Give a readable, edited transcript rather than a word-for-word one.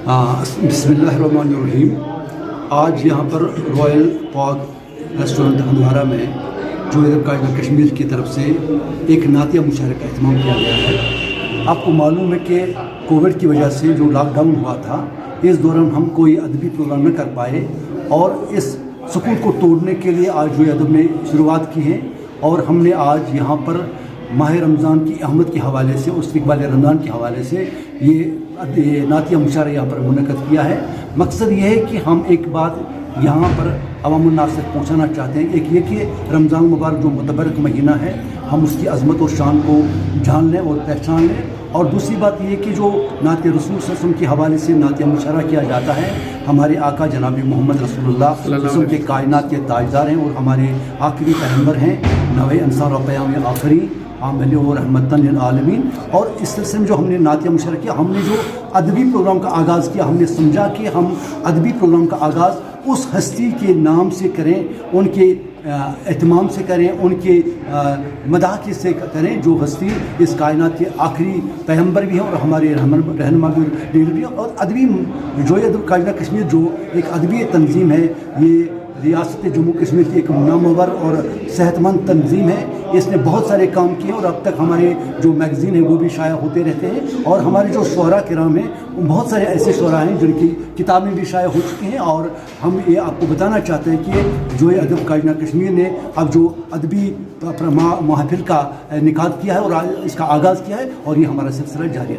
बिस्मिल्लाहिर्रहमानिर्रहीम। आज यहाँ पर रॉयल पाक रेस्टोरेंट हंदवारा में जोए अदब कायदा कश्मीर की तरफ से एक नातिया मुशायरे का एहतमाम किया गया है। आपको मालूम है कि कोविड की वजह से जो लॉकडाउन हुआ था, इस दौरान हम कोई अदबी प्रोग्राम न कर पाए और इस सुकून को तोड़ने के लिए आज जोए अदब ने शुरुआत की है और हमने आज यहाँ पर माह रमज़ान की अहमद के हवाले से, उस इकबाल रमज़ान के हवाले से ये नातिया मुशायरा यहाँ पर मुनक़द किया है। मकसद ये है कि हम एक बात यहाँ पर अवामुन्नास तक पहुँचाना चाहते हैं। एक ये कि रमज़ान मुबारक जो मुतबरक महीना है, हम उसकी अज़मत और शान को जान लें और पहचान लें। और दूसरी बात ये कि जो नात रसूल सल्लल्लाहु अलैहि वसल्लम के हवाले से नातिया मुशायरा किया जाता है, हमारे आका जनाब मोहम्मद रसूलुल्लाह सल्लल्लाहु अलैहि वसल्लम के कायनात के ताजदार हैं और हमारे आखिरी पैगंबर हैं, नवे अंसार और क़याम आखिरी आमिल और रहमतन लिल आलमीन। और इस सिलसिले में जो हमने नातिया मुशायरा किया, हमने जो अदबी प्रोग्राम का आगाज़ किया, हमने समझा कि हम अदबी प्रोग्राम का आगाज़ उस हस्ती के नाम से करें, उनके एहतमाम से करें, उनके मदाह से करें जो हस्ती इस कायनात के आखिरी पैगंबर भी हैं और हमारे रहनुमा भी, लीडर भी हैं। और अदबी जोए अदब कायदा कश्मीर जो एक अदबी तंजीम है, ये रियासत जम्मू कश्मीर की एक नामवर और सेहतमंद तंजीम है। इसने बहुत सारे काम किए और अब तक हमारे जो मैगज़ीन है वो भी शाया होते रहते हैं। और हमारे जो शुअरा किराम हैं, बहुत सारे ऐसे शुअरा हैं जिनकी किताबें भी शाया हो चुकी हैं। और हम ये आपको बताना चाहते हैं कि जोए अदब कायदा कश्मीर ने अब जो अदबी महफिल का निकाद किया है और इसका आगाज़ किया है और ये हमारा सिलसिला जारी है।